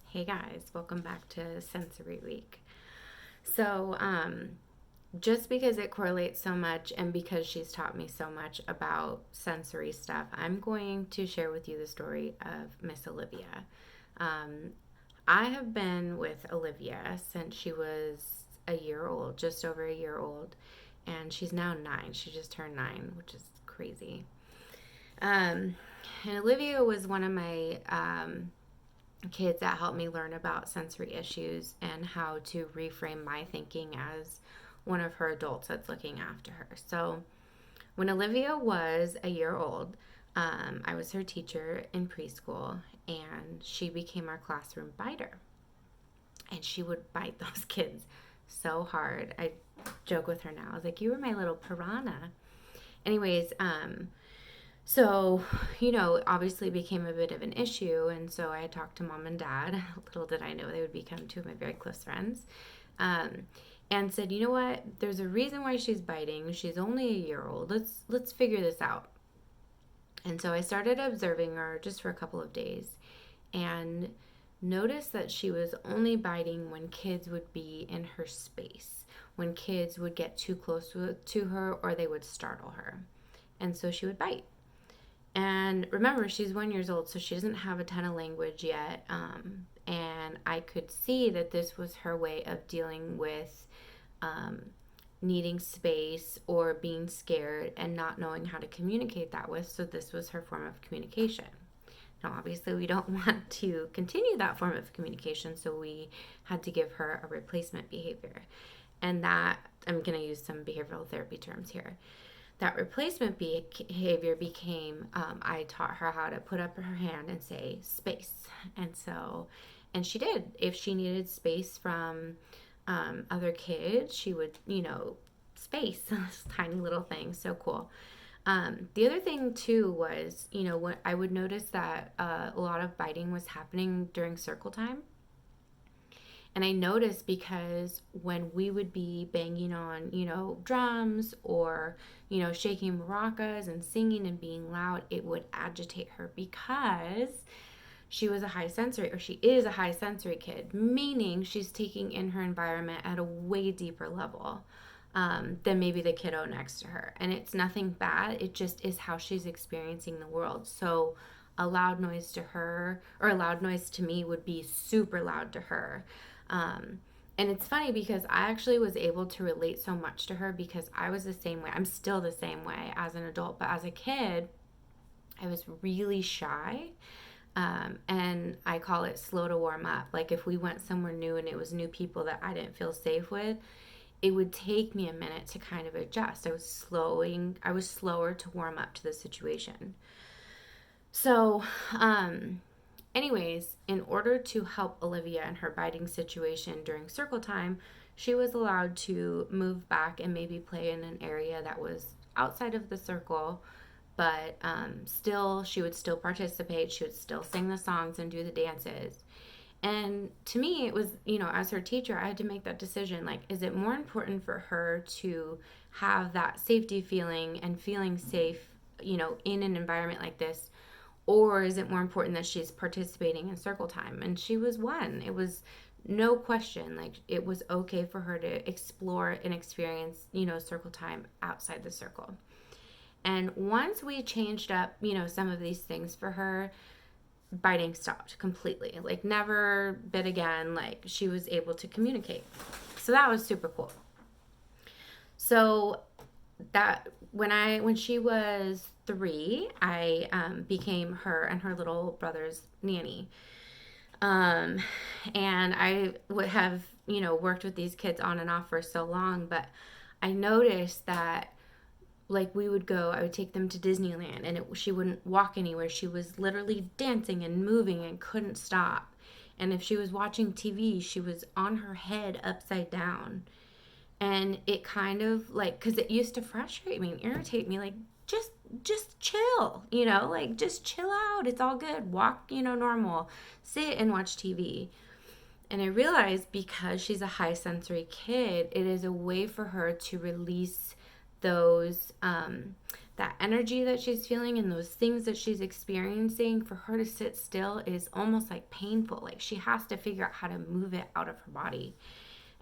Hey guys, welcome back to Sensory Week. So, just because it correlates so much and because she's taught me so much about sensory stuff, I'm going to share with you the story of Miss Olivia. Um, I have been with Olivia since she was a year old, just over a year old, and she's now 9. She just turned 9, which is crazy. Um, and Olivia was one of my kids that helped me learn about sensory issues and how to reframe my thinking as one of her adults that's looking after her. So, when Olivia was a year old, I was her teacher in preschool, and she became our classroom biter. And she would bite those kids so hard. I joke with her now. I was like, "You were my little piranha." Anyways, so, obviously became a bit of an issue. And so I talked to mom and dad. Little did I know they would become two of my very close friends. Um, and said, you know what? There's a reason why she's biting. She's only a year old. Let's figure this out. And so I started observing her just for a couple of days and noticed that she was only biting when kids would be in her space, when kids would get too close to her or they would startle her. And so she would bite. And remember, she's 1 year old, so she doesn't have a ton of language yet. And I could see that this was her way of dealing with um, needing space or being scared and not knowing how to communicate that with. So this was her form of communication. Now, obviously, we don't want to continue that form of communication, so we had to give her a replacement behavior. And that, I'm going to use some behavioral therapy terms here. That replacement behavior became I taught her how to put up her hand and say space. And she did. If she needed space from other kids, she would, space, this tiny little thing. So cool. The other thing too was, what I would notice that a lot of biting was happening during circle time. And I noticed because when we would be banging on, drums or, shaking maracas and singing and being loud, it would agitate her because she was a high sensory, or she is a high sensory kid, meaning she's taking in her environment at a way deeper level than maybe the kiddo next to her. And it's nothing bad, it just is how she's experiencing the world. So a loud noise to her, or a loud noise to me, would be super loud to her. Um, and it's funny because I actually was able to relate so much to her because I was the same way. I'm still the same way as an adult, but as a kid, I was really shy. And I call it slow to warm up. Like if we went somewhere new and it was new people that I didn't feel safe with, it would take me a minute to kind of adjust. I was slower to warm up to the situation. So, anyways, in order to help Olivia in her biting situation during circle time, she was allowed to move back and maybe play in an area that was outside of the circle, but still, she would still participate. She would still sing the songs and do the dances. And to me, it was, as her teacher, I had to make that decision. Like, is it more important for her to have that safety feeling and feeling safe, in an environment like this? Or is it more important that she's participating in circle time? And she was one. It was no question. Like, it was okay for her to explore and experience, circle time outside the circle. And once we changed up, some of these things for her, biting stopped completely. Like, never bit again. Like, she was able to communicate. So that was super cool. So that when she was 3, I became her and her little brother's nanny. Um, and I would have, worked with these kids on and off for so long, but I noticed that, like, I would take them to Disneyland, and she wouldn't walk anywhere. She was literally dancing and moving and couldn't stop. And if she was watching TV, she was on her head upside down. And it kind of, like, because it used to frustrate me and irritate me, like, just just chill, like, just chill out, it's all good, walk, normal, sit and watch TV. And I realized, because she's a high sensory kid, it is a way for her to release those that energy that she's feeling and those things that she's experiencing, for her to sit still is almost like painful. Like she has to figure out how to move it out of her body.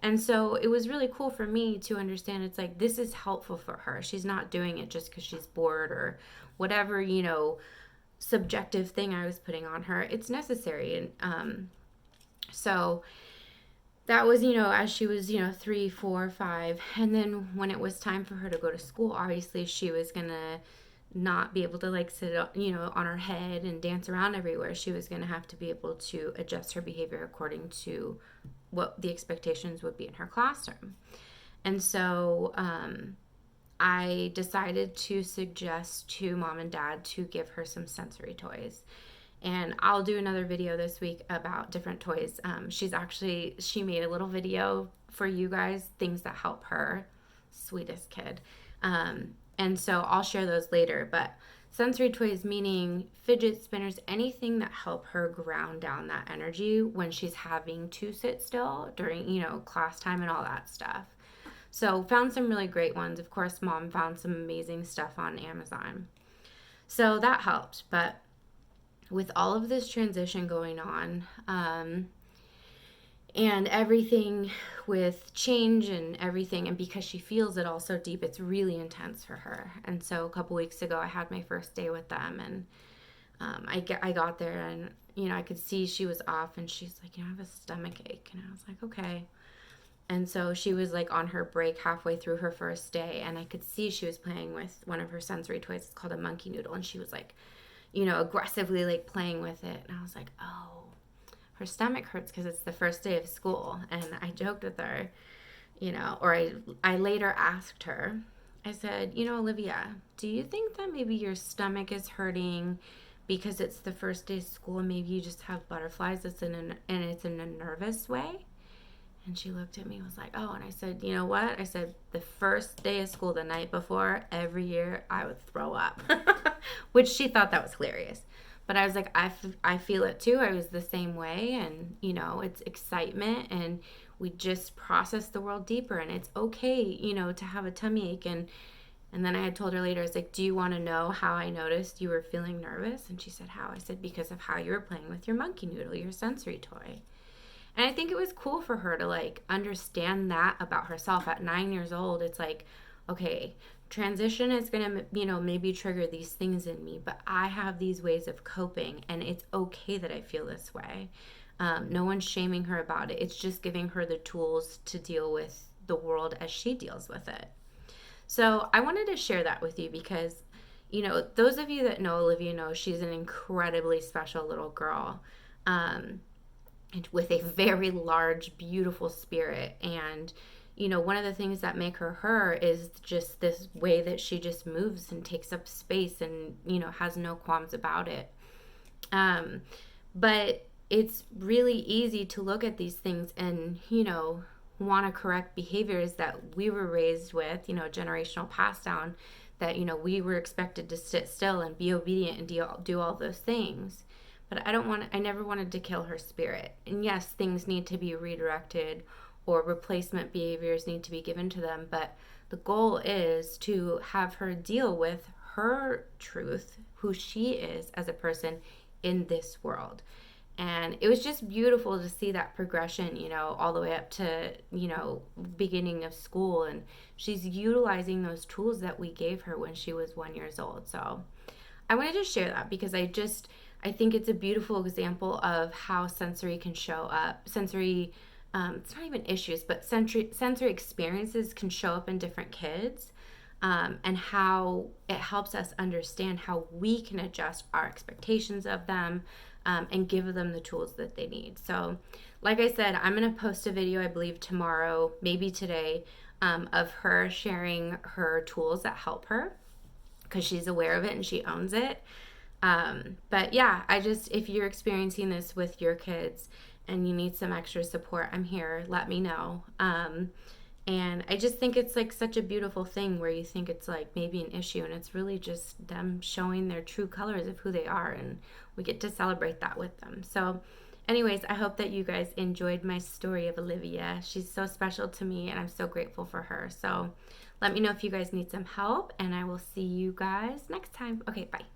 And so it was really cool for me to understand it's like this is helpful for her. She's not doing it just because she's bored or whatever, subjective thing I was putting on her. It's necessary. And so that was, as she was, 3, 4, 5. And then when it was time for her to go to school, obviously she was going to not be able to like sit, on her head and dance around everywhere. She was going to have to be able to adjust her behavior according to what the expectations would be in her classroom. And so I decided to suggest to mom and dad to give her some sensory toys. And I'll do another video this week about different toys. She made a little video for you guys, things that help her. Sweetest kid. And so I'll share those later. But sensory toys meaning fidget spinners, anything that help her ground down that energy when she's having to sit still during, class time and all that stuff. So found some really great ones. Of course, mom found some amazing stuff on Amazon. So that helped. But with all of this transition going on, and everything with change and everything, and because she feels it all so deep, it's really intense for her. And so a couple weeks ago, I had my first day with them, and I got there, and I could see she was off, and she's like, I have a stomach ache, and I was like, okay. And so she was like on her break halfway through her first day, and I could see she was playing with one of her sensory toys. It's called a monkey noodle, and she was like, aggressively like playing with it, and I was like, oh, her stomach hurts because it's the first day of school. And I joked with her, or I later asked her, I said, Olivia, do you think that maybe your stomach is hurting because it's the first day of school and maybe you just have butterflies and it's in a nervous way? And she looked at me and was like, oh, and I said, you know what? I said, the first day of school, the night before, every year I would throw up, which she thought that was hilarious. But I was like, I feel it too. I was the same way. And, it's excitement, and we just process the world deeper, and it's okay, to have a tummy ache. And then I had told her later, I was like, do you want to know how I noticed you were feeling nervous? And she said, how? I said, because of how you were playing with your monkey noodle, your sensory toy. And I think it was cool for her to like understand that about herself at 9 years old. It's like, okay, transition is going to, maybe trigger these things in me, but I have these ways of coping, and it's okay that I feel this way. No one's shaming her about it. It's just giving her the tools to deal with the world as she deals with it. So I wanted to share that with you because, those of you that know Olivia know she's an incredibly special little girl. And with a very large, beautiful spirit. And one of the things that make her her is just this way that she just moves and takes up space and, has no qualms about it. But it's really easy to look at these things and, want to correct behaviors that we were raised with, generational pass down, that, we were expected to sit still and be obedient and do all those things. But I never wanted to kill her spirit. And yes, things need to be redirected, or replacement behaviors need to be given to them. But the goal is to have her deal with her truth, who she is as a person in this world. And it was just beautiful to see that progression, all the way up to, beginning of school. And she's utilizing those tools that we gave her when she was 1 year old. So I wanted to share that because I think it's a beautiful example of how sensory can show up. Sensory, it's not even issues, but sensory experiences can show up in different kids, and how it helps us understand how we can adjust our expectations of them, and give them the tools that they need. So, like I said, I'm going to post a video, I believe tomorrow, maybe today, of her sharing her tools that help her because she's aware of it and she owns it. But yeah, if you're experiencing this with your kids and you need some extra support, I'm here. Let me know. And I just think it's like such a beautiful thing where you think it's like maybe an issue, and it's really just them showing their true colors of who they are, and we get to celebrate that with them. So Anyways, I hope that you guys enjoyed my story of Olivia. She's so special to me, and I'm so grateful for her. So let me know if you guys need some help, and I will see you guys next time. Okay, bye.